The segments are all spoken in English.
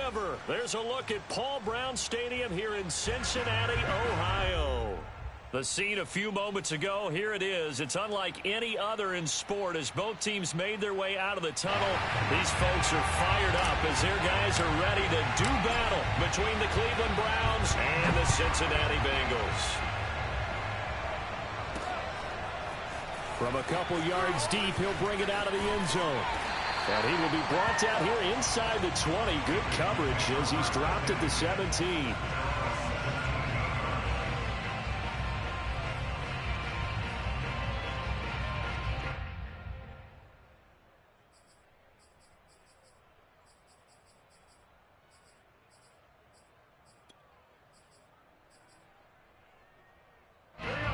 River. There's a look at Paul Brown Stadium here in Cincinnati, Ohio. The scene a few moments ago, here it is. It's unlike any other in sport as both teams made their way out of the tunnel. These folks are fired up as their guys are ready to do battle between the Cleveland Browns and the Cincinnati Bengals. From a couple yards deep, he'll bring it out of the end zone. And he will be brought down here inside the 20. Good coverage as he's dropped at the 17.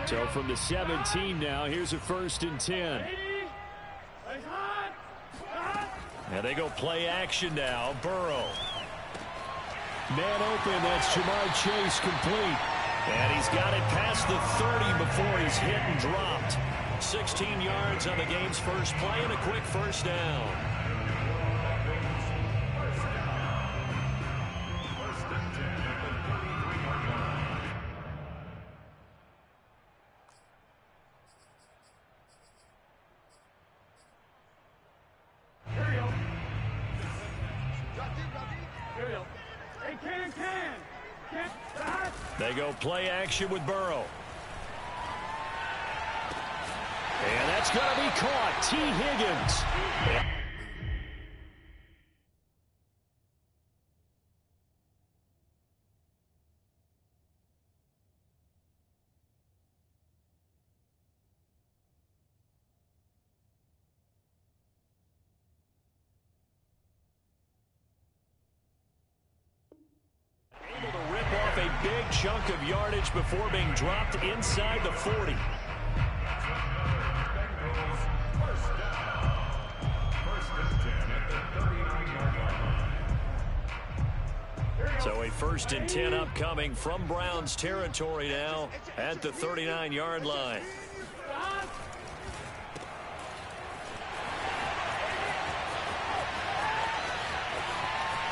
So from the 17 now, here's a 1st and 10. And they go play action now. Burrow. Man open, that's Jamar Chase complete. And he's got it past the 30 before he's hit and dropped. 16 yards on the game's first play and a quick 1st down. They go play action with Burrow. And that's going to be caught. T. Higgins. Able to rip off a big chunk of yardage before being dropped inside the 40. So a 1st and 10 upcoming from Browns territory now at the 39-yard line.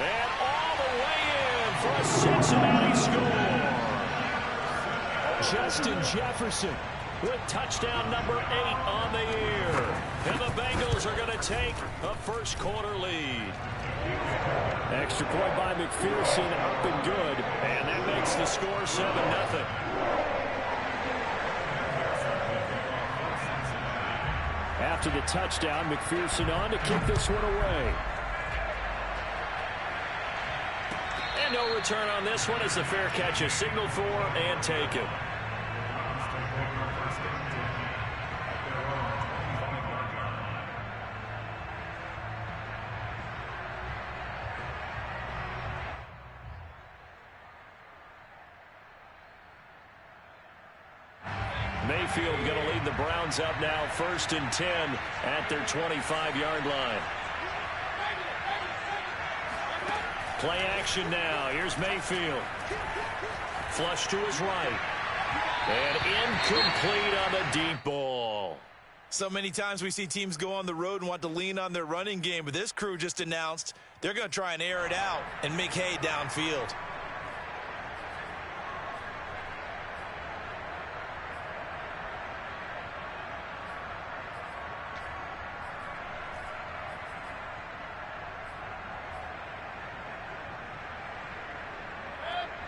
And all the way in for a Cincinnati score. Justin Jefferson with touchdown number 8 on the year. And the Bengals are going to take a first-quarter lead. Extra point by McPherson, up and good. And that makes the score 7-0. After the touchdown, McPherson on to kick this one away. And no return on this one as the fair catch is signaled for and taken. Mayfield going to lead the Browns up now, 1st and 10 at their 25-yard line. Play action now. Here's Mayfield. Flush to his right. And incomplete on the deep ball. So many times we see teams go on the road and want to lean on their running game, but this crew just announced they're going to try and air it out and make hay downfield.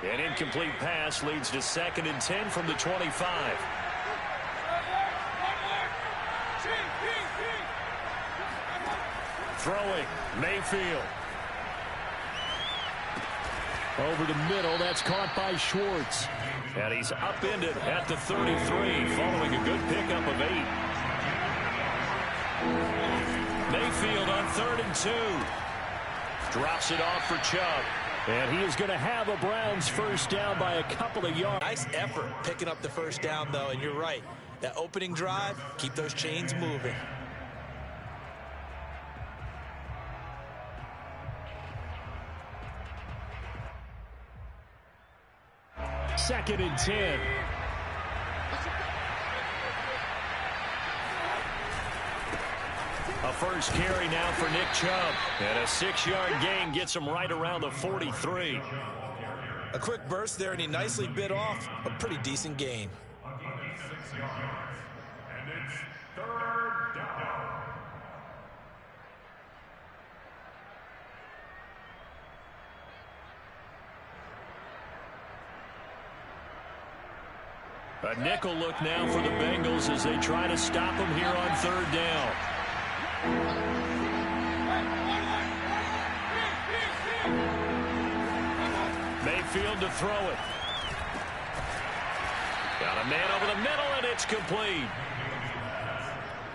'An incomplete pass leads to 2nd and 10 from the 25. Throwing, Mayfield. Over the middle, that's caught by Schwartz. And he's upended at the 33, following a good pickup of 8. Mayfield on 3rd and 2. Drops it off for Chubb. And he is going to have a Browns first down by a couple of yards. Nice effort picking up the first down, though, and you're right. That opening drive, keep those chains moving. Second and 10. A first carry now for Nick Chubb. And a 6-yard gain gets him right around the 43. A quick burst there, and he nicely bit off a pretty decent gain. And it's 3rd down. A nickel look now for the Bengals as they try to stop him here on 3rd down. Mayfield to throw it. Got a man over the middle, and it's complete.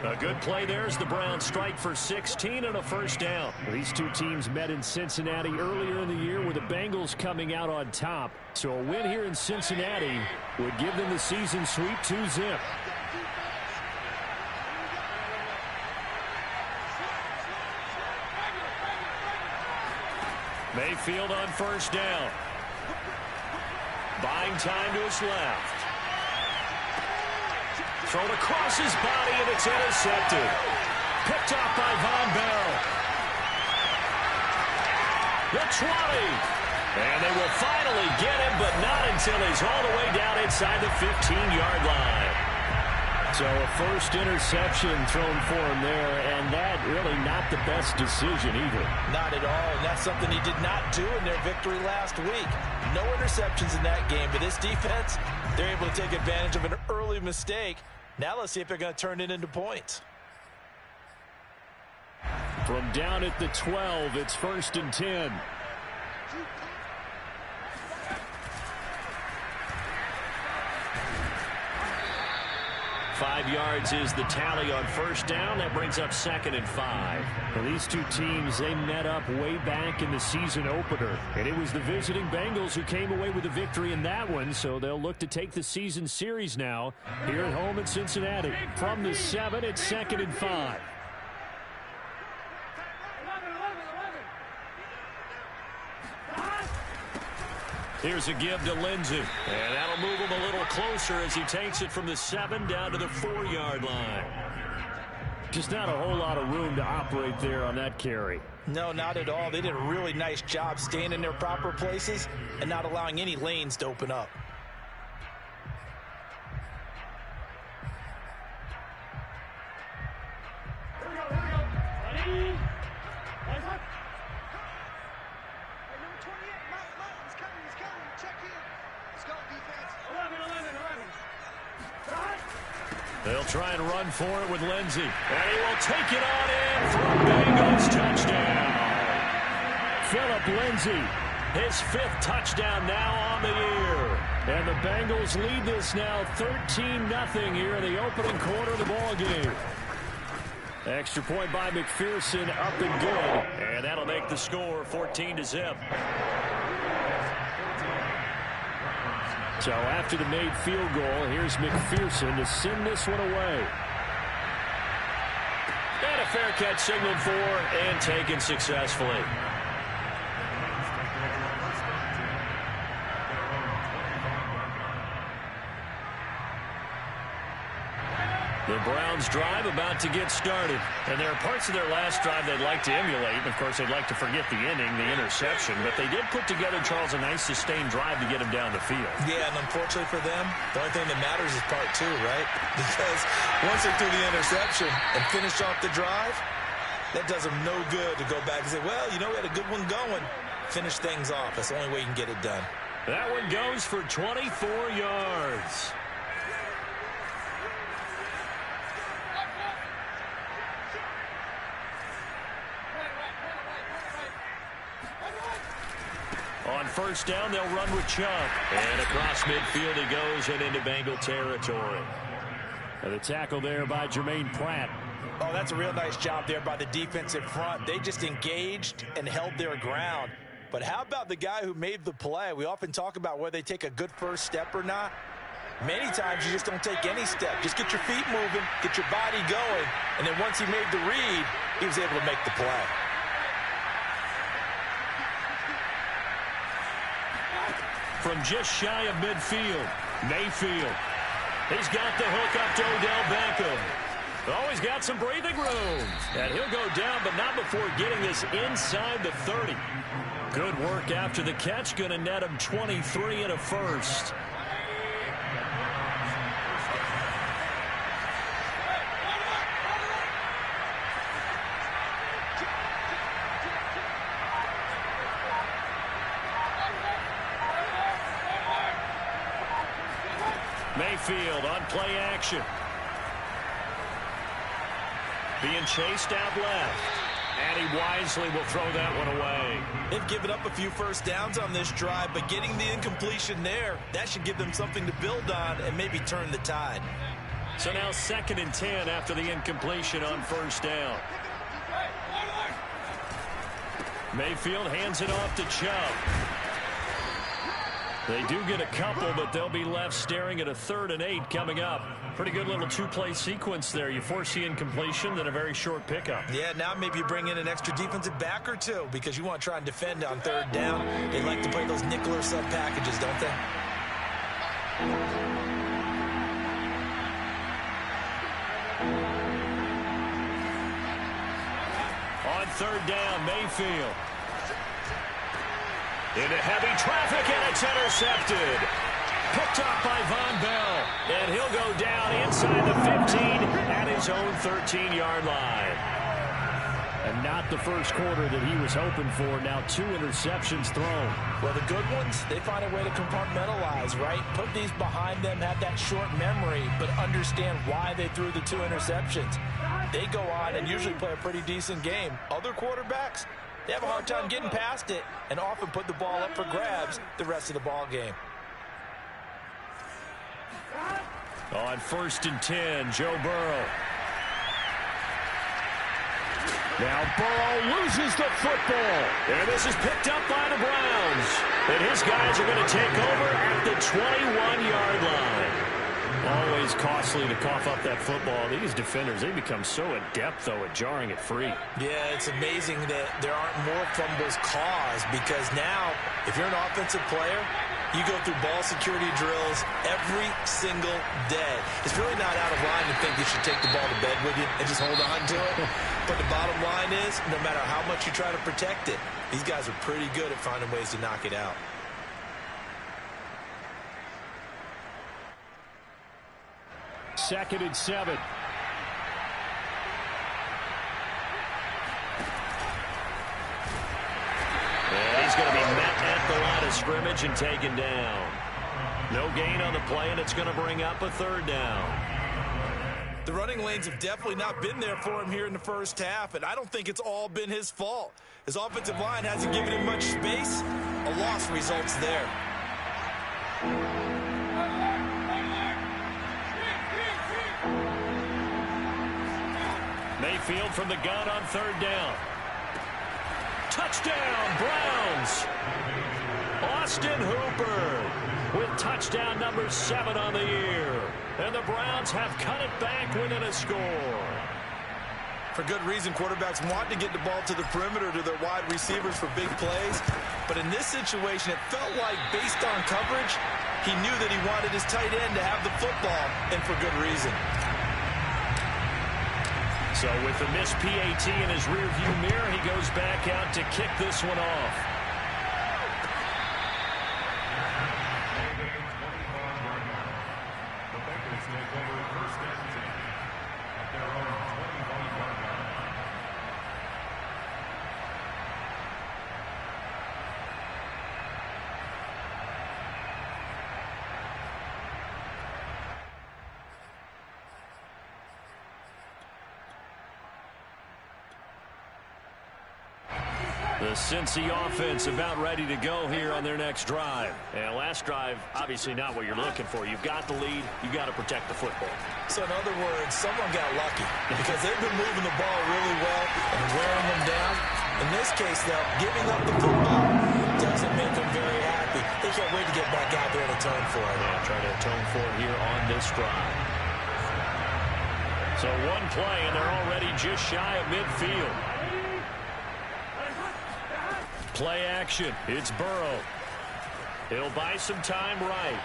A good play there as the Browns strike for 16 and a first down. These two teams met in Cincinnati earlier in the year with the Bengals coming out on top. So a win here in Cincinnati would give them the season sweep 2-zip. Mayfield on first down. Buying time to his left. Thrown across his body, and it's intercepted. Picked off by Von Bell. The 20. And they will finally get him, but not until he's all the way down inside the 15-yard line. So a first interception thrown for him there, and that really not the best decision either. Not at all, and that's something he did not do in their victory last week. No interceptions in that game, but this defense, they're able to take advantage of an early mistake. Now let's see if they're going to turn it into points. From down at the 12, it's 1st and 10. Five yards is the tally on first down. That brings up 2nd and 5. Well, these two teams, they met up way back in the season opener. And it was the visiting Bengals who came away with the victory in that one. So they'll look to take the season series now here at home in Cincinnati. From the 7, it's 2nd and 5. Here's a give to Lindsey. And that'll move him a little closer as he takes it from the 7 down to the 4-yard line. Just not a whole lot of room to operate there on that carry. No, not at all. They did a really nice job staying in their proper places and not allowing any lanes to open up. They'll try and run for it with Lindsey. And he will take it on in for a Bengals touchdown. Phillip Lindsey, his 5th touchdown now on the year. And the Bengals lead this now 13-0 here in the opening quarter of the ball game. Extra point by McPherson, up and good. And that'll make the score 14-0. So after the made field goal, here's McPherson to send this one away. And a fair catch signaled for and taken successfully. The Browns drive about to get started. And there are parts of their last drive they'd like to emulate. And, of course, they'd like to forget the inning, the interception. But they did put together, Charles, a nice sustained drive to get him down the field. Yeah, and unfortunately for them, the only thing that matters is part 2, right? Because once they threw the interception and finished off the drive, that does them no good to go back and say, well, you know, we had a good one going. Finish things off. That's the only way you can get it done. That one goes for 24 yards. On first down, they'll run with Chubb. And across midfield he goes and into Bengal territory. And the tackle there by Jermaine Pratt. Oh, that's a real nice job there by the defensive front. They just engaged and held their ground. But how about the guy who made the play? We often talk about whether they take a good first step or not. Many times you just don't take any step. Just get your feet moving, get your body going, and then once he made the read, he was able to make the play. From just shy of midfield, Mayfield. He's got the hook up to Odell Beckham. Oh, he's got some breathing room. And he'll go down, but not before getting this inside the 30. Good work after the catch. Going to net him 23 and a first. Mayfield on play action. Being chased out left. And he wisely will throw that one away. They've given up a few first downs on this drive, but getting the incompletion there, that should give them something to build on and maybe turn the tide. So now 2nd and 10 after the incompletion on first down. Mayfield hands it off to Chubb. They do get a couple, but they'll be left staring at a 3rd and 8 coming up. Pretty good little two-play sequence there. You force the incompletion, then a very short pickup. Yeah, now maybe you bring in an extra defensive back or two because you want to try and defend on 3rd down. They like to play those nickel or sub packages, don't they? On 3rd down, Mayfield. Into heavy traffic, and it's intercepted. Picked up by Von Bell. And he'll go down inside the 15 at his own 13-yard line. And not the first quarter that he was hoping for. Now 2 interceptions thrown. Well, the good ones, they find a way to compartmentalize, right? Put these behind them, have that short memory, but understand why they threw the 2 interceptions. They go on and usually play a pretty decent game. Other quarterbacks, they have a hard time getting past it and often put the ball up for grabs the rest of the ball game. On 1st and 10, Joe Burrow. Now Burrow loses the football. And this is picked up by the Browns. And his guys are going to take over at the 21-yard line. Always costly to cough up that football. These defenders, they become so adept, though, at jarring it free. Yeah, it's amazing that there aren't more fumbles caused because now, if you're an offensive player, you go through ball security drills every single day. It's really not out of line to think you should take the ball to bed with you and just hold on to it. But the bottom line is, no matter how much you try to protect it, these guys are pretty good at finding ways to knock it out. Second and 7. And he's going to be met at the line of scrimmage and taken down. No gain on the play, and it's going to bring up a 3rd down. The running lanes have definitely not been there for him here in the first half, and I don't think it's all been his fault. His offensive line hasn't given him much space. A loss results there. Mayfield from the gun on 3rd down. Touchdown, Browns. Austin Hooper with touchdown number 7 on the year. And the Browns have cut it back within a score. For good reason, quarterbacks want to get the ball to the perimeter to their wide receivers for big plays. But in this situation, it felt like based on coverage, he knew that he wanted his tight end to have the football, and for good reason. So with the missed PAT in his rearview mirror, he goes back out to kick this one off. The Cincy offense about ready to go here on their next drive. And last drive, obviously not what you're looking for. You've got the lead. You've got to protect the football. So in other words, someone got lucky because they've been moving the ball really well and wearing them down. In this case, though, giving up the football doesn't make them very happy. They can't wait to get back out there and atone for it. Yeah, trying to atone for it here on this drive. So one play, and they're already just shy of midfield. Play action. It's Burrow. He'll buy some time right.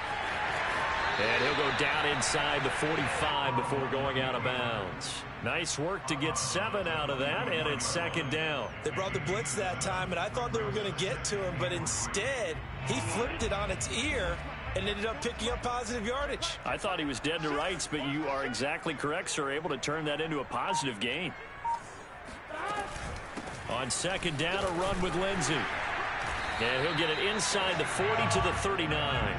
And he'll go down inside the 45 before going out of bounds. Nice work to get 7 out of that, and it's second down. They brought the blitz that time, and I thought they were going to get to him, but instead he flipped it on its ear and ended up picking up positive yardage. I thought he was dead to rights, but you are exactly correct, sir. Able to turn that into a positive gain. On second down, a run with Lindsey. And he'll get it inside the 40 to the 39.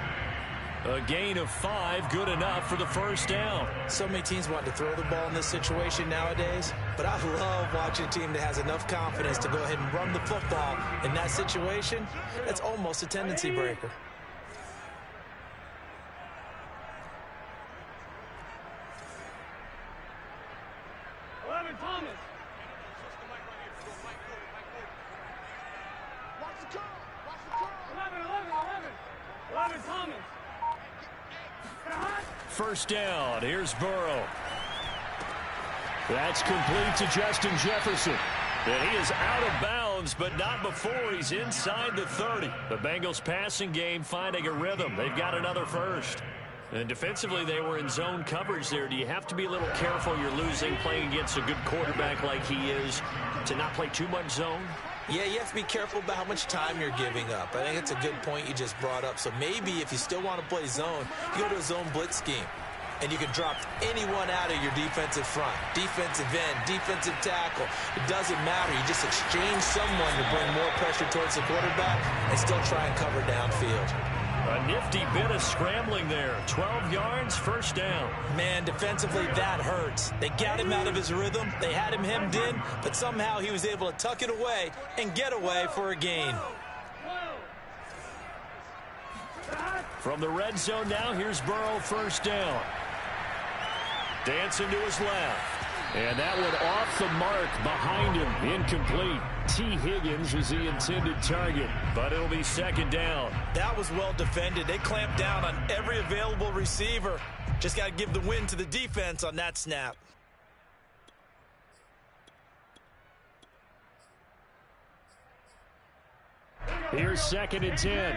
A gain of 5, good enough for the first down. So many teams want to throw the ball in this situation nowadays, but I love watching a team that has enough confidence to go ahead and run the football in that situation. That's almost a tendency breaker. First down. Here's Burrow. That's complete to Justin Jefferson. And he is out of bounds, but not before he's inside the 30. The Bengals passing game finding a rhythm. They've got another first. And defensively, they were in zone coverage there. Do you have to be a little careful? You're losing, playing against a good quarterback like he is, to not play too much zone? Yeah, you have to be careful about how much time you're giving up. I think it's a good point you just brought up. So maybe if you still want to play zone, you go to a zone blitz scheme. And you can drop anyone out of your defensive front. Defensive end, defensive tackle. It doesn't matter. You just exchange someone to bring more pressure towards the quarterback and still try and cover downfield. A nifty bit of scrambling there. 12 yards, first down. Man, defensively, that hurts. They got him out of his rhythm. They had him hemmed in, but somehow he was able to tuck it away and get away for a gain. From the red zone now, here's Burrow, first down. Dancing to his left. And that one off the mark behind him. Incomplete. T. Higgins was the intended target, but it'll be second down. That was well defended. They clamped down on every available receiver. Just got to give the win to the defense on that snap. Here's second and 10.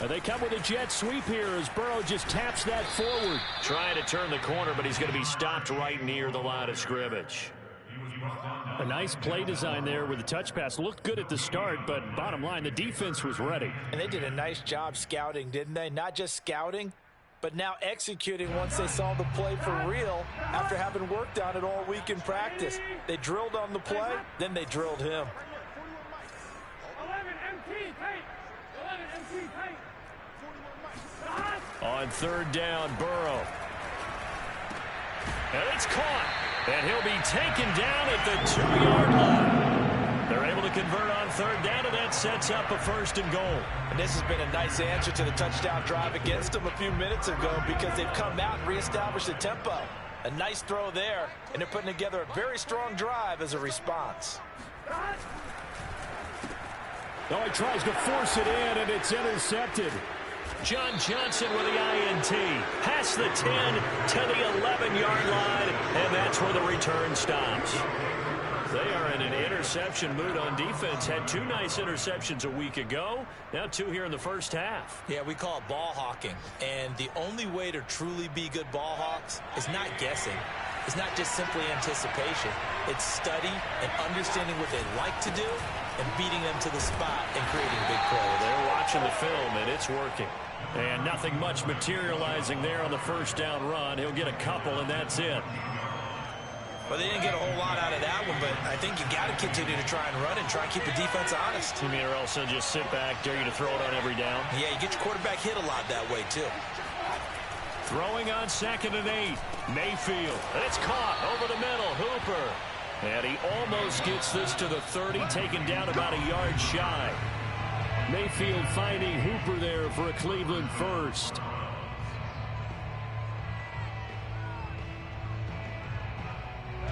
They come with a jet sweep here as Burrow just taps that forward. Trying to turn the corner, but he's going to be stopped right near the line of scrimmage. A nice play design there with the touch pass. Looked good at the start, but bottom line, the defense was ready. And they did a nice job scouting, didn't they? Not just scouting, but now executing once they saw the play for real after having worked on it all week in practice. They drilled on the play, then they drilled him. On third down, Burrow. And it's caught. And he'll be taken down at the 2-yard line. They're able to convert on third down, and that sets up a first and goal. And this has been a nice answer to the touchdown drive against them a few minutes ago because they've come out and reestablished the tempo. A nice throw there, and they're putting together a very strong drive as a response. Oh, he tries to force it in, and it's intercepted. John Johnson with the INT. Past the 10 to the 11-yard line, and that's where the return stops. They are in an interception mood on defense. Had 2 nice interceptions a week ago. Now 2 here in the first half. Yeah, we call it ball hawking. And the only way to truly be good ball hawks is not guessing. It's not just simply anticipation. It's study and understanding what they like to do and beating them to the spot and creating big plays. They're watching the film, and it's working. And nothing much materializing there on the first down run. He'll get a couple, and that's it. Well, they didn't get a whole lot out of that one, but I think you got to continue to try and run and try and keep the defense honest. You mean, or else they'll just sit back, dare you to throw it on every down? Yeah, you get your quarterback hit a lot that way, too. Throwing on second and 8. Mayfield. It's caught over the middle. Hooper. And he almost gets this to the 30, taken down about a yard shy. Mayfield finding Hooper there for a Cleveland first.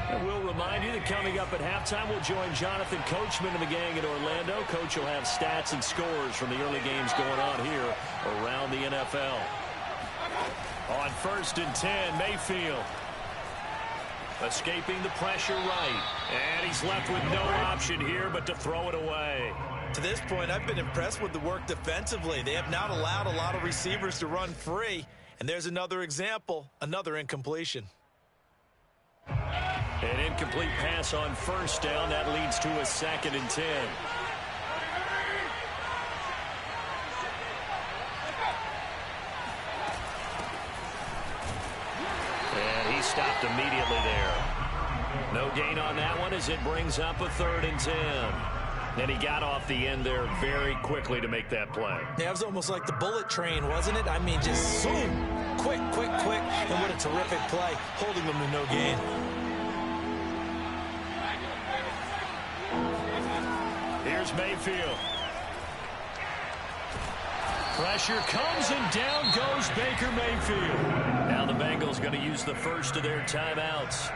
And we'll remind you that coming up at halftime, we'll join Jonathan Coachman and the gang in Orlando. Coach will have stats and scores from the early games going on here around the NFL. On 1st and 10, Mayfield. Escaping the pressure right. And he's left with no option here but to throw it away. To this point, I've been impressed with the work defensively. They have not allowed a lot of receivers to run free. And there's another example, another incompletion. An incomplete pass on 1st down. That leads to a 2nd and 10. And he stopped immediately there. No gain on that one as it brings up a 3rd and 10. And he got off the end there very quickly to make that play. Yeah, it was almost like the bullet train, wasn't it? I mean, just zoom. Quick, quick, quick. And what a terrific play, holding them to no gain. Here's Mayfield. Pressure comes and down goes Baker Mayfield. Now the Bengals going to use the first of their timeouts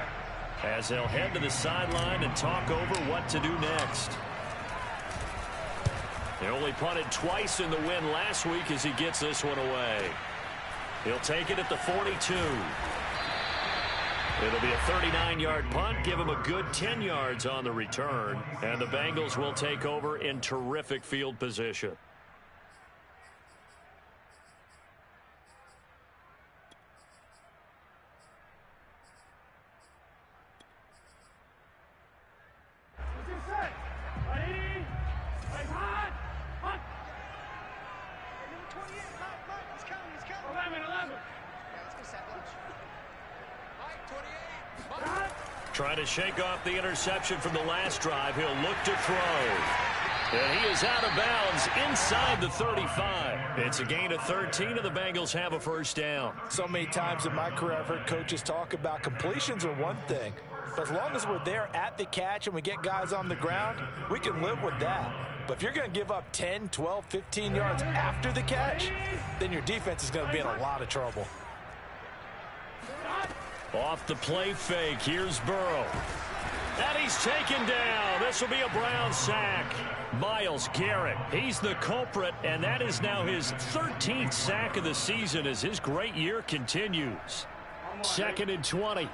as they'll head to the sideline and talk over what to do next. They only punted twice in the win last week as he gets this one away. He'll take it at the 42. It'll be a 39-yard punt, give him a good 10 yards on the return, and the Bengals will take over in terrific field position. Trying to shake off the interception from the last drive. He'll look to throw. And he is out of bounds inside the 35. It's a gain of 13, and the Bengals have a 1st down. So many times in my career I've heard coaches talk about completions are one thing. But as long as we're there at the catch and we get guys on the ground, we can live with that. But if you're going to give up 10, 12, 15 yards after the catch, then your defense is going to be in a lot of trouble. Off the play fake, here's Burrow. And he's taken down. This will be a Brown sack. Myles Garrett, he's the culprit, and that is now his 13th sack of the season as his great year continues. 2nd and 20.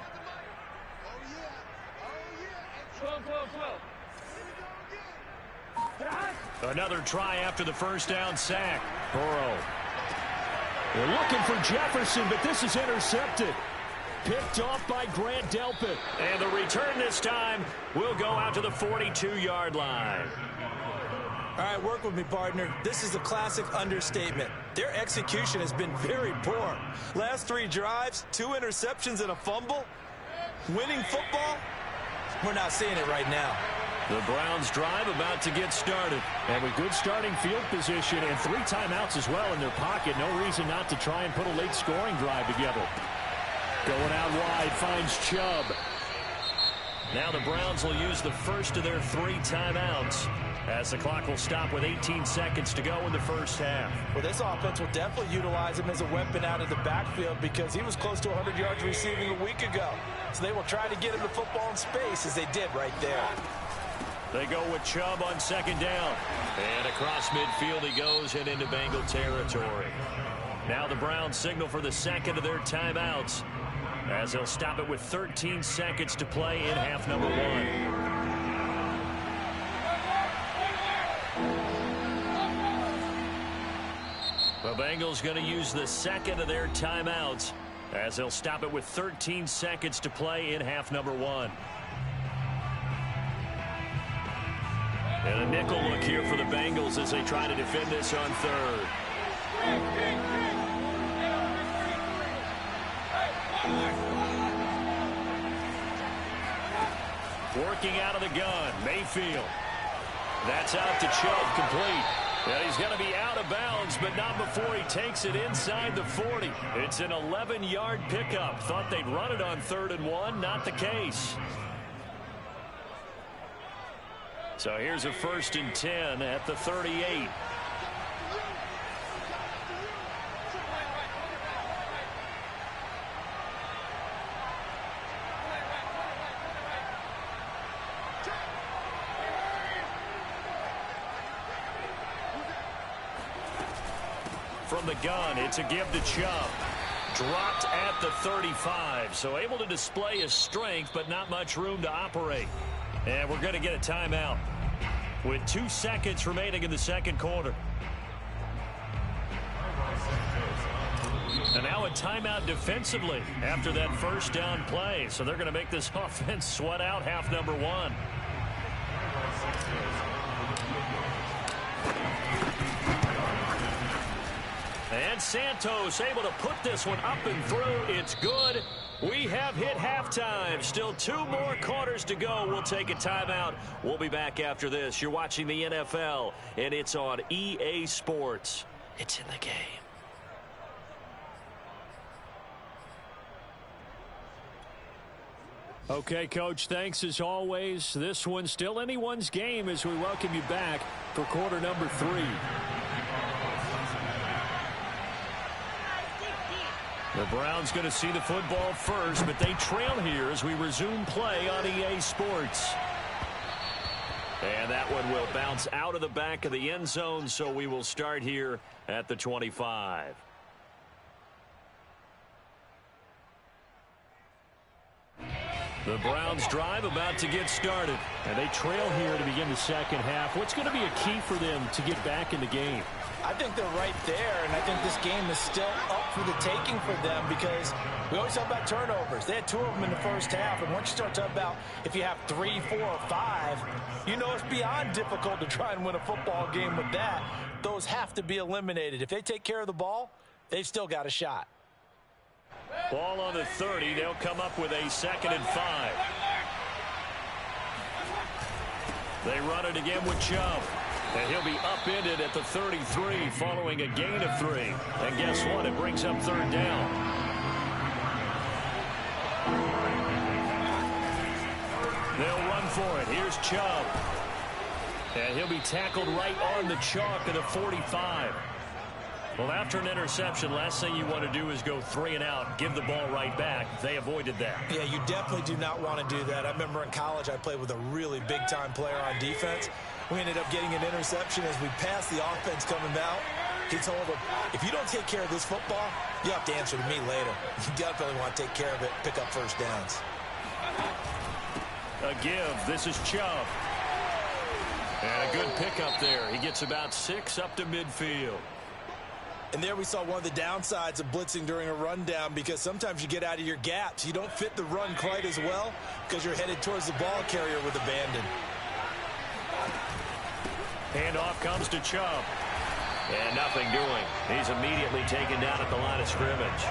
Another try after the 1st down sack. Burrow. They're looking for Jefferson, but this is intercepted. Picked off by Grant Delpit. And the return this time will go out to the 42-yard line. All right, work with me, partner. This is a classic understatement. Their execution has been very poor. Last 3 drives, 2 interceptions and a fumble. Winning football? We're not seeing it right now. The Browns drive about to get started. And with good starting field position and 3 timeouts as well in their pocket, no reason not to try and put a late scoring drive together. Going out wide, finds Chubb. Now the Browns will use the first of their 3 timeouts as the clock will stop with 18 seconds to go in the 1st half. Well, this offense will definitely utilize him as a weapon out of the backfield because he was close to 100 yards receiving a week ago. So they will try to get him the football in space as they did right there. They go with Chubb on 2nd down. And across midfield he goes and into Bengal territory. Now the Browns signal for the 2nd of their timeouts as they'll stop it with 13 seconds to play in half number 1. The Bengals going to use the 2nd of their timeouts as they'll stop it with 13 seconds to play in half number 1. And a nickel look here for the Bengals as they try to defend this on 3rd. Working out of the gun, Mayfield. That's out to Chubb, complete. And he's going to be out of bounds, but not before he takes it inside the 40. It's an 11-yard pickup. Thought they'd run it on 3rd and 1. Not the case. So here's a 1st and 10 at the 38. From the gun, it's a give to Chubb. Dropped at the 35, so able to display his strength, but not much room to operate. And we're going to get a timeout with 2 seconds remaining in the second quarter. And now a timeout defensively after that first down play. So they're going to make this offense sweat out half number one. And Santos able to put this one up and through. It's good. We have hit halftime. Still 2 more quarters to go. We'll take a timeout. We'll be back after this. You're watching the NFL, and it's on EA Sports. It's in the game. Okay, Coach, thanks as always. This one's still anyone's game as we welcome you back for quarter number 3. The Browns going to see the football first, but they trail here as we resume play on EA Sports. And that one will bounce out of the back of the end zone, so we will start here at the 25. The Browns drive about to get started, and they trail here to begin the second half. What's going to be a key for them to get back in the game? I think they're right there, and I think this game is still up for the taking for them because we always talk about turnovers. They had 2 of them in the first half, and once you start talking about if you have 3, 4, or 5, you know it's beyond difficult to try and win a football game with that. Those have to be eliminated. If they take care of the ball, they've still got a shot. Ball on the 30. They'll come up with a 2nd and 5. They run it again with Chubb. And he'll be upended at the 33 following a gain of 3. And guess what? It brings up 3rd down. They'll run for it. Here's Chubb. And he'll be tackled right on the chalk of the 45. Well, after an interception, last thing you want to do is go 3 and out, give the ball right back. They avoided that. Yeah, you definitely do not want to do that. I remember in college I played with a really big-time player on defense. We ended up getting an interception as we passed the offense coming out. He told him, if you don't take care of this football, you have to answer to me later. You definitely want to take care of it, pick up first downs. A give. This is Chubb. And a good pickup there. He gets about 6 up to midfield. And there we saw one of the downsides of blitzing during a rundown because sometimes you get out of your gaps. You don't fit the run quite as well because you're headed towards the ball carrier with abandon. Handoff comes to Chubb. And nothing doing. He's immediately taken down at the line of scrimmage.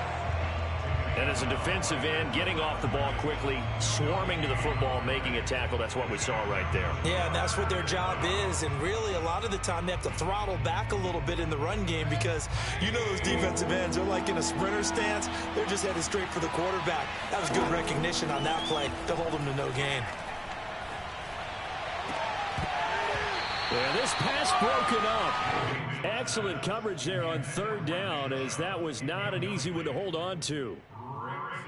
And as a defensive end, getting off the ball quickly, swarming to the football, making a tackle, that's what we saw right there. Yeah, and that's what their job is. And really, a lot of the time, they have to throttle back a little bit in the run game because you know those defensive ends are like in a sprinter stance. They're just headed straight for the quarterback. That was good recognition on that play to hold them to no gain. Yeah, this pass broken up. Excellent coverage there on 3rd down as that was not an easy one to hold on to.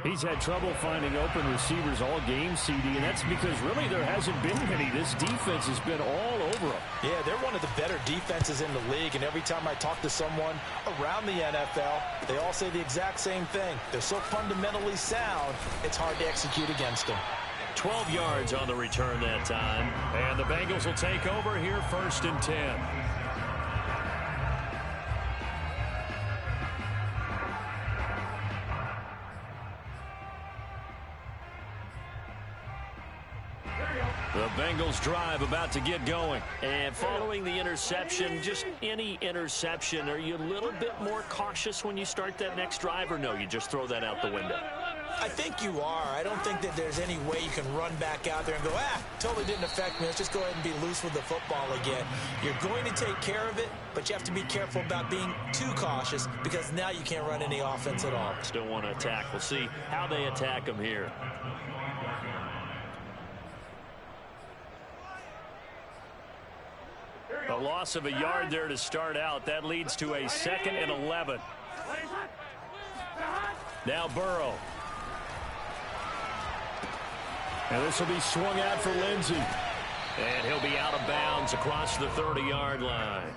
He's had trouble finding open receivers all game, CD, and that's because really there hasn't been any. This defense has been all over them. Yeah, they're one of the better defenses in the league, and every time I talk to someone around the NFL, they all say the exact same thing. They're so fundamentally sound, it's hard to execute against them. 12 yards on the return that time. And the Bengals will take over here 1st and 10. The Bengals drive about to get going. And following the interception, just any interception, are you a little bit more cautious when you start that next drive, or no, you just throw that out the window? I think you are. I don't think that there's any way you can run back out there and go, totally didn't affect me. Let's just go ahead and be loose with the football again. You're going to take care of it, but you have to be careful about being too cautious because now you can't run any offense at all. Still want to attack. We'll see how they attack them here. A loss of a yard there to start out. That leads to a 2nd and 11. Now Burrow. And this will be swung out for Lindsey. And he'll be out of bounds across the 30-yard line.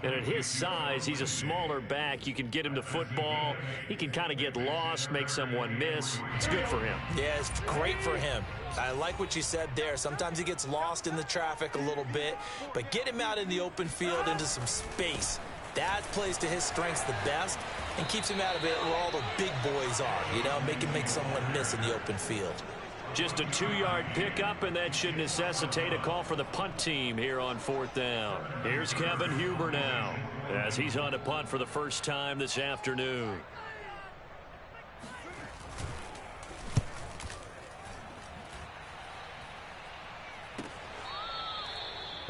And at his size, he's a smaller back. You can get him to football. He can kind of get lost, make someone miss. It's good for him. Yeah, it's great for him. I like what you said there. Sometimes he gets lost in the traffic a little bit, but get him out in the open field into some space. That plays to his strengths the best and keeps him out of it where all the big boys are, you know, make someone miss in the open field. Just a 2-yard pickup, and that should necessitate a call for the punt team here on 4th down. Here's Kevin Huber now as he's on to punt for the first time this afternoon.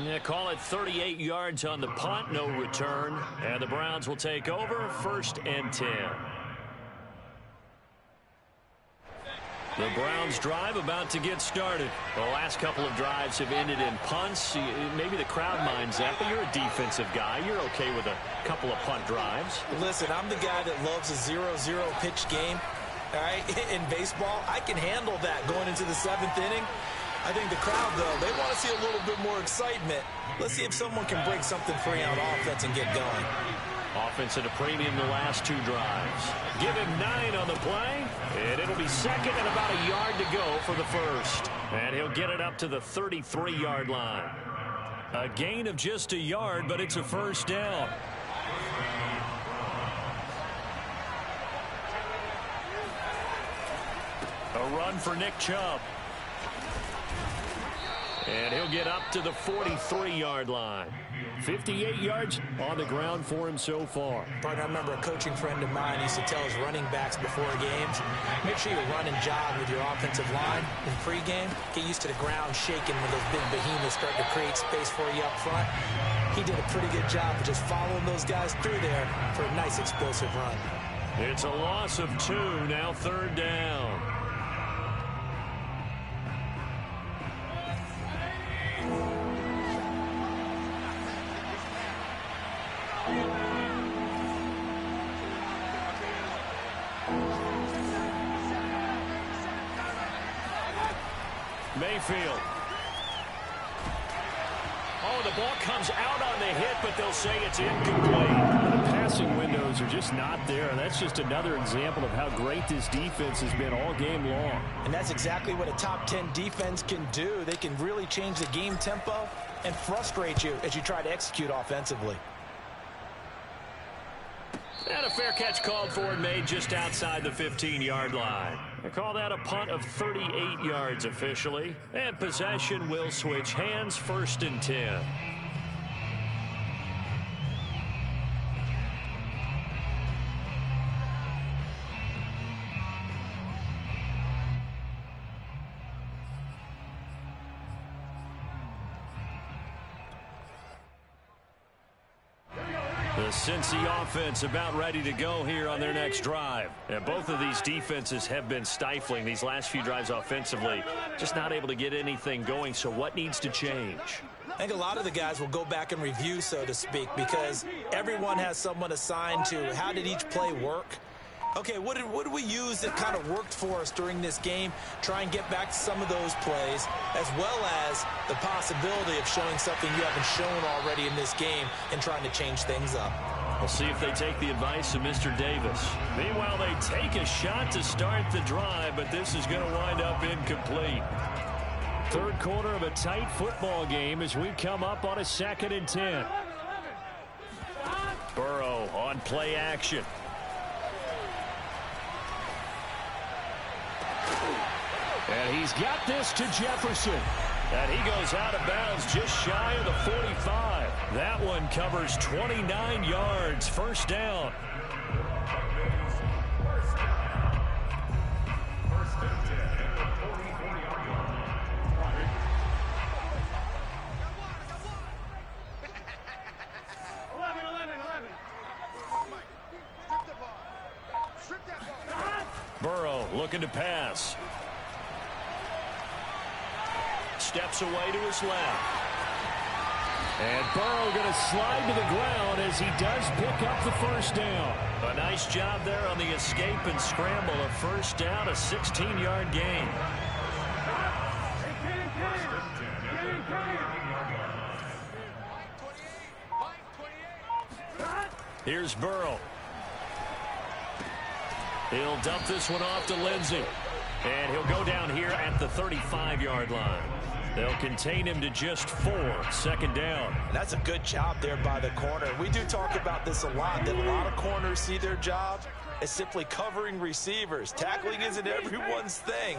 Yeah, call it 38 yards on the punt, no return. And the Browns will take over, 1st and 10. The Browns drive about to get started. The last couple of drives have ended in punts. Maybe the crowd minds that, but you're a defensive guy. You're okay with a couple of punt drives. Listen, I'm the guy that loves a 0-0 pitch game. All right, in baseball, I can handle that going into the 7th inning. I think the crowd, though, they want to see a little bit more excitement. Let's see if someone can break something free on offense and get going. Offense at a premium the last 2 drives. Give him 9 on the play, and it'll be 2nd and about a yard to go for the 1st. And he'll get it up to the 33-yard line. A gain of just a yard, but it's a 1st down. A run for Nick Chubb. And he'll get up to the 43-yard line. 58 yards on the ground for him so far. Partner, I remember a coaching friend of mine used to tell his running backs before games, make sure you run and jog with your offensive line in pregame. Get used to the ground shaking when those big behemoths start to create space for you up front. He did a pretty good job of just following those guys through there for a nice explosive run. It's a loss of 2, now 3rd down. Mayfield. Oh, the ball comes out on the hit, but they'll say it's incomplete. The passing windows are just not there. That's just another example of how great this defense has been all game long. And that's exactly what a top 10 defense can do. They can really change the game tempo and frustrate you as you try to execute offensively. And a fair catch called for and made just outside the 15-yard line. They call that a punt of 38 yards officially. And possession will switch hands, 1st and 10. The Cincy offense about ready to go here on their next drive. And both of these defenses have been stifling these last few drives offensively. Just not able to get anything going. So what needs to change? I think a lot of the guys will go back and review, so to speak, because everyone has someone assigned to how did each play work. Okay, what did we use that kind of worked for us during this game? Try and get back to some of those plays, as well as the possibility of showing something you haven't shown already in this game and trying to change things up. We'll see if they take the advice of Mr. Davis. Meanwhile, they take a shot to start the drive, but this is going to wind up incomplete. 3rd quarter of a tight football game as we come up on a 2nd and 10. Burrow on play action. And he's got this to Jefferson. And he goes out of bounds just shy of the 45. That one covers 29 yards. 1st down. Burrow looking to pass. Steps away to his left. And Burrow going to slide to the ground as he does pick up the 1st down. A nice job there on the escape and scramble. A 1st down, a 16-yard gain. Here's Burrow. He'll dump this one off to Lindsey. And he'll go down here at the 35-yard line. They'll contain him to just 4, 2nd down. And that's a good job there by the corner. We do talk about this a lot, that a lot of corners see their job as simply covering receivers. Tackling isn't everyone's thing.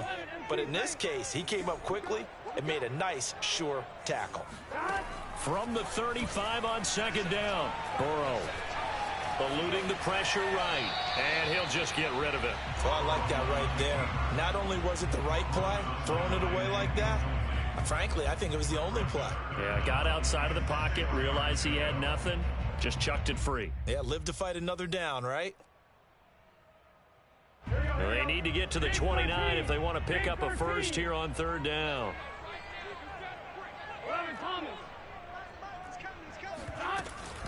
But in this case, he came up quickly and made a nice, sure tackle. From the 35 on 2nd down, Burrow eluding the pressure right, and he'll just get rid of it. Oh, I like that right there. Not only was it the right play, throwing it away like that, frankly, I think it was the only play. Yeah, got outside of the pocket, realized he had nothing, just chucked it free. Yeah, live to fight another down, right? Well, they need to get to the 29 if they want to pick up a first here on 3rd down.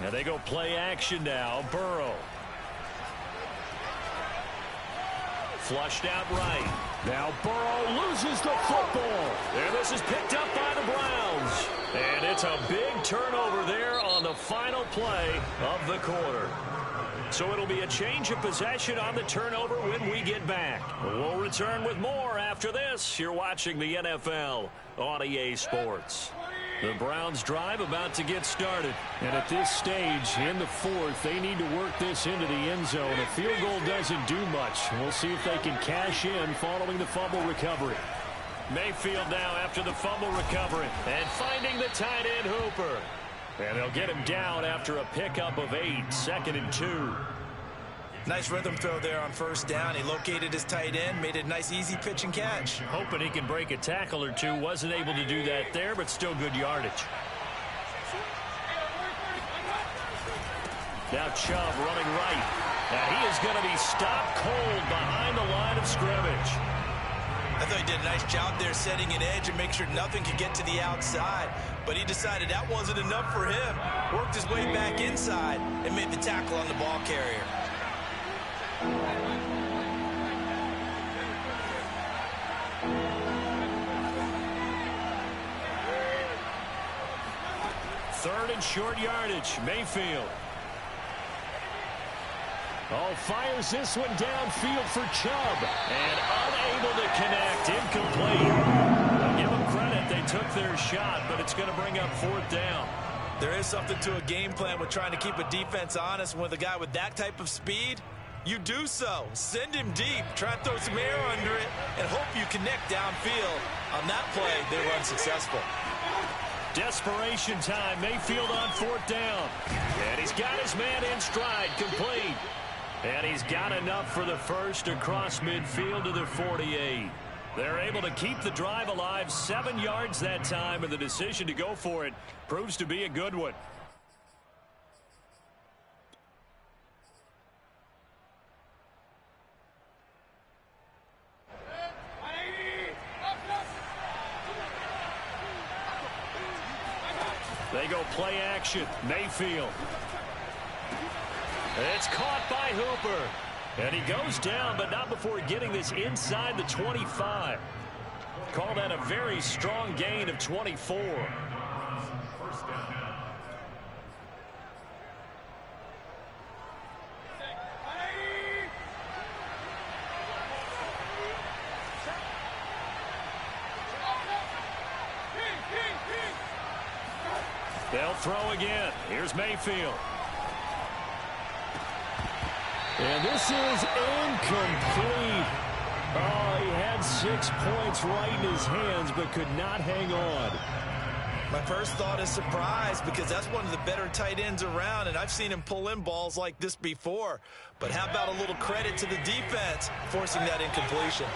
Now they go play action now. Burrow. Flushed out right. Now Burrow loses the football. And this is picked up by the Browns. And it's a big turnover there on the final play of the quarter. So it'll be a change of possession on the turnover when we get back. We'll return with more after this. You're watching the NFL on EA Sports. The Browns drive about to get started. And at this stage, in the 4th, they need to work this into the end zone. A field goal doesn't do much. We'll see if they can cash in following the fumble recovery. Mayfield now after the fumble recovery. And finding the tight end Hooper. And they'll get him down after a pickup of 8, 2nd and 2. Nice rhythm throw there on 1st down. He located his tight end, made it a nice, easy pitch and catch. Hoping he can break a tackle or two. Wasn't able to do that there, but still good yardage. Now Chubb running right. And he is going to be stopped cold behind the line of scrimmage. I thought he did a nice job there setting an edge and make sure nothing could get to the outside. But he decided that wasn't enough for him. Worked his way back inside and made the tackle on the ball carrier. Third and short yardage. Mayfield. Oh, fires this one downfield for Chubb. And unable to connect. Incomplete. I'll give them credit. They took their shot, but it's going to bring up 4th down. There is something to a game plan with trying to keep a defense honest. With a guy with that type of speed, you do so. Send him deep. Try and throw some air under it and hope you connect downfield. On that play, they were unsuccessful. Desperation time. Mayfield on 4th down. And he's got his man in stride. Complete. And he's got enough for the first across midfield to the 48. They're able to keep the drive alive. 7 yards that time, and the decision to go for it proves to be a good one. They go play action. Mayfield. It's caught by Hooper. And he goes down, but not before getting this inside the 25. Call that a very strong gain of 24. They'll throw again. Here's Mayfield. And this is incomplete. Oh, he had 6 points right in his hands, but could not hang on. My first thought is surprise, because that's one of the better tight ends around, and I've seen him pull in balls like this before. But how about a little credit to the defense forcing that incompletion?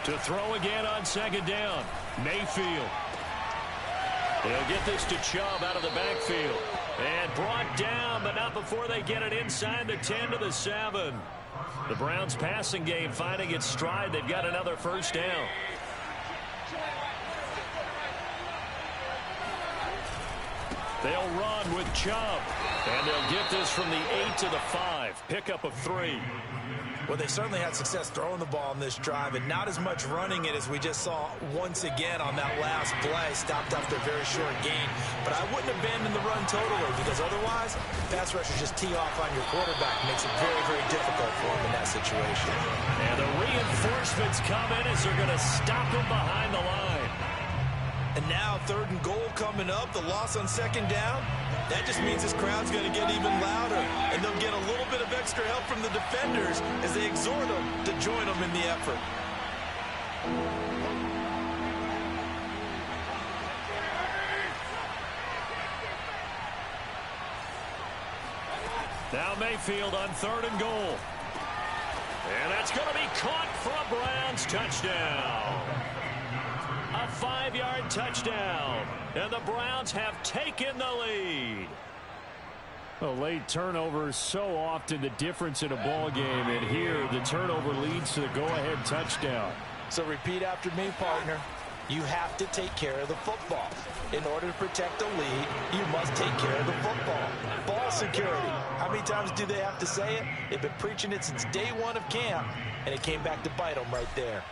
To throw again on 2nd down. Mayfield. They'll get this to Chubb out of the backfield. And brought down, but not before they get it inside the 10 to the 7. The Browns passing game finding its stride. They've got another first down. They'll run with Chubb. And they'll get this from the 8 to the 5. Pickup of 3. Well, they certainly had success throwing the ball on this drive, and not as much running it as we just saw once again on that last play. Stopped after a very short gain. But I wouldn't abandon the run totally, because otherwise, pass rushers just tee off on your quarterback. Makes it very, very difficult for him in that situation. And the reinforcements come in as they're going to stop him behind the line. And now 3rd and goal coming up. The loss on 2nd down. That just means this crowd's going to get even louder. And they'll get a little bit of extra help from the defenders as they exhort them to join them in the effort. Now Mayfield on 3rd and goal. And that's going to be caught for a Browns touchdown. A 5-yard touchdown. And the Browns have taken the lead. Well, late turnovers so often the difference in a ball game, and here the turnover leads to the go-ahead touchdown. So repeat after me, partner. You have to take care of the football. In order to protect the lead, you must take care of the football. Ball security. How many times do they have to say it? They've been preaching it since day 1 of camp, and it came back to bite them right there.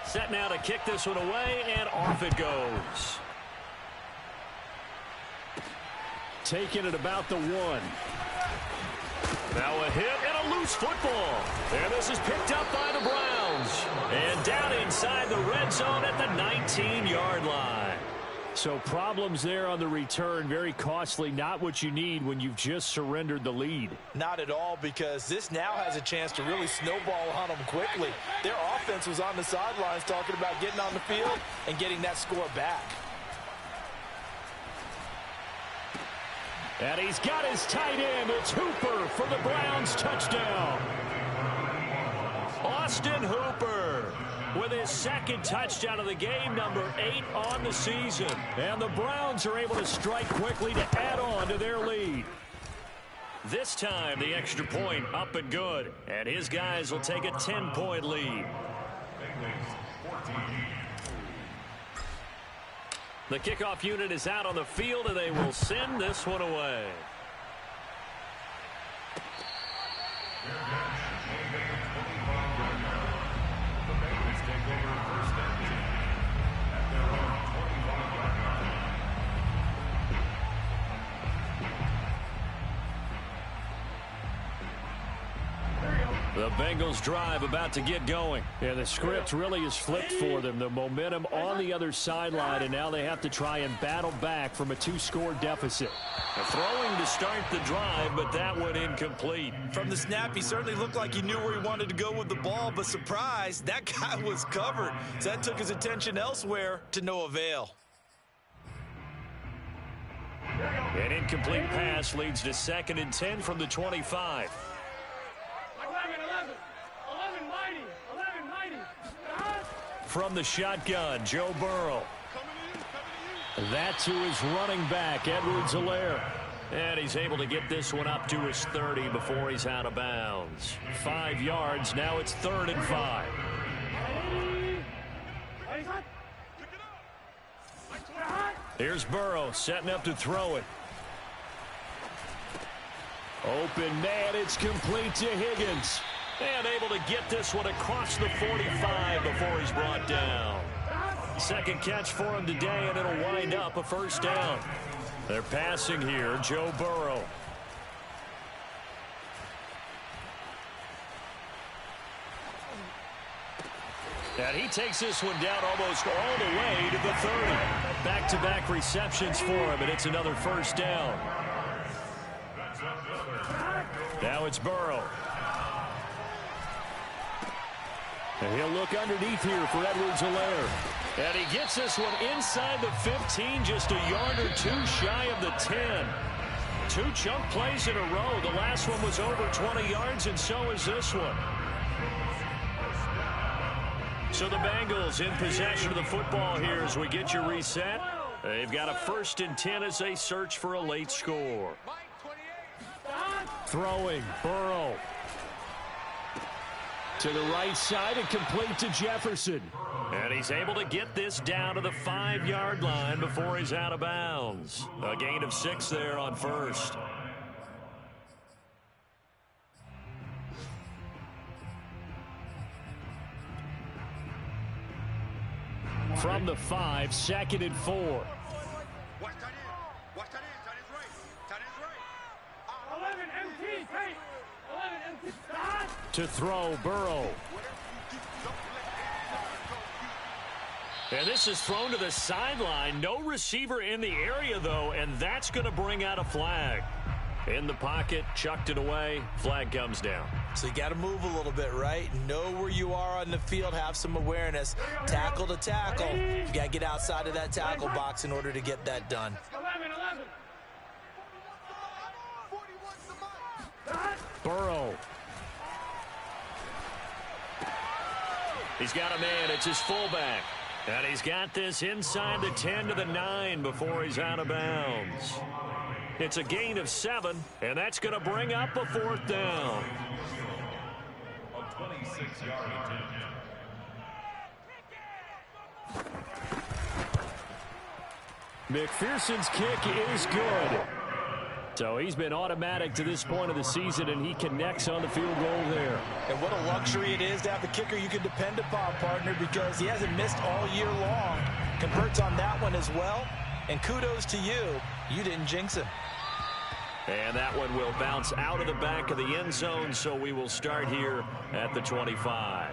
Set now to kick this one away, and off it goes. Taking it about the 1. Now a hit and a loose football. And this is picked up by the Browns. And down inside the red zone at the 19-yard line. So problems there on the return. Very costly. Not what you need when you've just surrendered the lead. Not at all, because this now has a chance to really snowball on them quickly. Their offense was on the sidelines talking about getting on the field and getting that score back. And he's got his tight end. It's Hooper for the Browns touchdown. Austin Hooper with his 2nd touchdown of the game, number 8 on the season. And the Browns are able to strike quickly to add on to their lead. This time the extra point up and good. And his guys will take a 10-point lead. The kickoff unit is out on the field, and they will send this one away. The Bengals drive about to get going. Yeah, the script really is flipped for them. The momentum on the other sideline, and now they have to try and battle back from a 2-score deficit. Throwing to start the drive, but that one incomplete. From the snap, he certainly looked like he knew where he wanted to go with the ball, but surprise, that guy was covered. So that took his attention elsewhere to no avail. An incomplete pass leads to 2nd and 10 from the 25. From the shotgun, Joe Burrow. That's who is running back, Edwards-Helaire. And he's able to get this one up to his 30 before he's out of bounds. 5 yards, now it's 3rd and 5. Here's Burrow setting up to throw it. Open man, it's complete to Higgins. And able to get this one across the 45 before he's brought down. 2nd catch for him today, and it'll wind up a 1st down. They're passing here, Joe Burrow. And he takes this one down almost all the way to the 30. Back-to-back receptions for him, and it's another 1st down. Now it's Burrow. And he'll look underneath here for Edwards-Helaire. And he gets this one inside the 15, just a yard or 2 shy of the 10. 2 chunk plays in a row. The last one was over 20 yards, and so is this one. So the Bengals in possession of the football here as we get you reset. They've got a 1st and 10 as they search for a late score. Throwing, Burrow. To the right side and complete to Jefferson. And he's able to get this down to the 5-yard line before he's out of bounds. A gain of 6 there on first. From the 5, 2nd and 4. To throw, Burrow. And this is thrown to the sideline. No receiver in the area, though, and that's going to bring out a flag. In the pocket, chucked it away, flag comes down. So you got to move a little bit, right? Know where you are on the field, have some awareness. Tackle to tackle. You got to get outside of that tackle box in order to get that done. Burrow. He's got a man. It's his fullback. And he's got this inside the 10 to the 9 before he's out of bounds. It's a gain of 7, and that's going to bring up a 4th down. A 26-yard attempt. McPherson's kick is good. So he's been automatic to this point of the season, and he connects on the field goal there. And what a luxury it is to have a kicker you can depend upon, partner, because he hasn't missed all year long. Converts on that one as well. And kudos to you. You didn't jinx him. And that one will bounce out of the back of the end zone, so we will start here at the 25.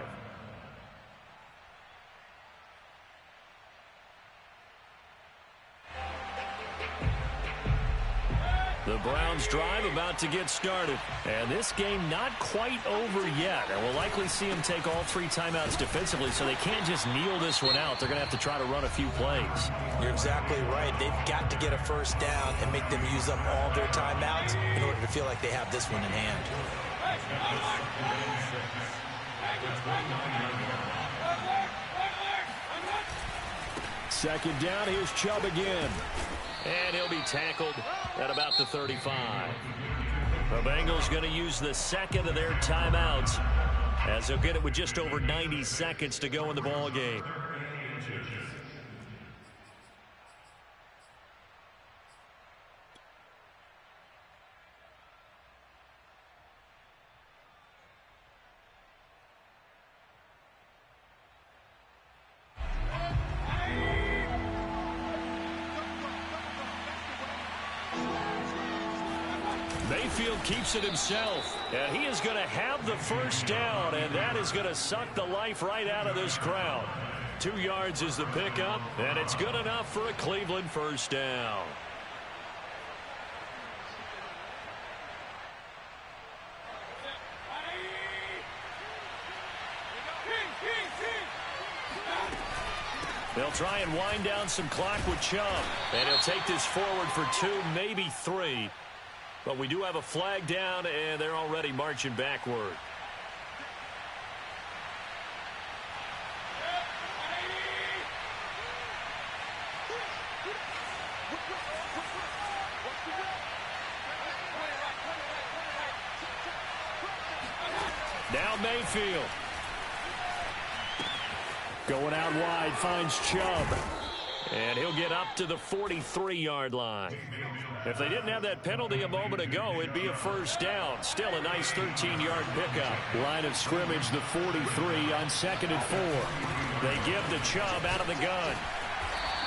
The Browns drive about to get started. And this game not quite over yet. And we'll likely see them take all 3 timeouts defensively, so they can't just kneel this one out. They're going to have to try to run a few plays. You're exactly right. They've got to get a first down and make them use up all their timeouts in order to feel like they have this one in hand. Second down, here's Chubb again. And he'll be tackled at about the 35. The Bengals going to use the second of their timeouts as they'll get it with just over 90 seconds to go in the ball game. Mayfield keeps it himself, and he is going to have the first down, and that is going to suck the life right out of this crowd. 2 yards is the pickup, and it's good enough for a Cleveland first down. They'll try and wind down some clock with Chubb, and he'll take this forward for 2, maybe 3. But we do have a flag down, and they're already marching backward. Now Mayfield. Going out wide, finds Chubb. And he'll get up to the 43-yard line. If they didn't have that penalty a moment ago, it'd be a first down. Still a nice 13-yard pickup. Line of scrimmage, the 43 on 2nd and 4. They give the Chubb out of the gun.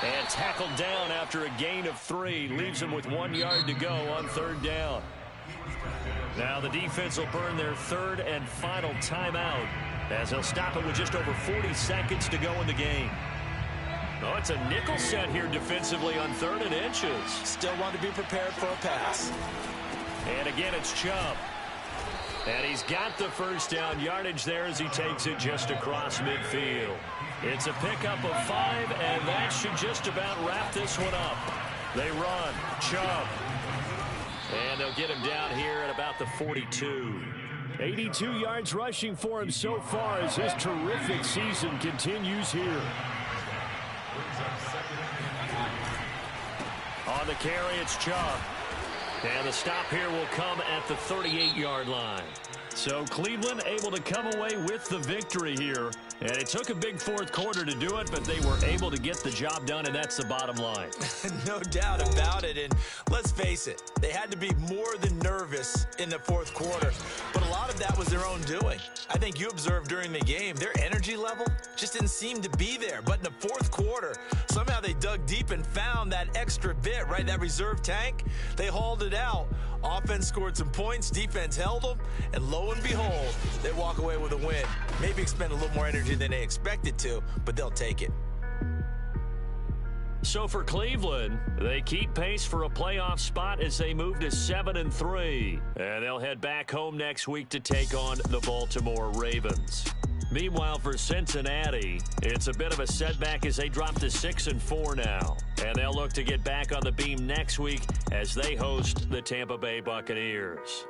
And tackled down after a gain of 3. Leaves him with 1 yard to go on 3rd down. Now the defense will burn their 3rd and final timeout as they'll stop it with just over 40 seconds to go in the game. Oh, it's a nickel set here defensively on 3rd and inches. Still want to be prepared for a pass. And again, it's Chubb. And he's got the first down yardage there as he takes it just across midfield. It's a pickup of 5, and that should just about wrap this one up. They run. Chubb. And they'll get him down here at about the 42. 82 yards rushing for him so far as his terrific season continues here. On the carry, it's Chubb. And the stop here will come at the 38-yard line. So Cleveland able to come away with the victory here. And it took a big fourth quarter to do it, but they were able to get the job done, and that's the bottom line. No doubt about it. And let's face it, they had to be more than nervous in the fourth quarter. But a lot of that was their own doing. I think you observed during the game, their energy level just didn't seem to be there. But in the fourth quarter, somehow they dug deep and found that extra bit, right? That reserve tank. They hauled it out. Offense scored some points. Defense held them. And lo and behold, they walk away with a win. Maybe expend a little more energy than they expected to, but they'll take it. So for Cleveland, they keep pace for a playoff spot as they move to 7-3. And they'll head back home next week to take on the Baltimore Ravens. Meanwhile, for Cincinnati, it's a bit of a setback as they drop to 6-4 now. And they'll look to get back on the beam next week as they host the Tampa Bay Buccaneers.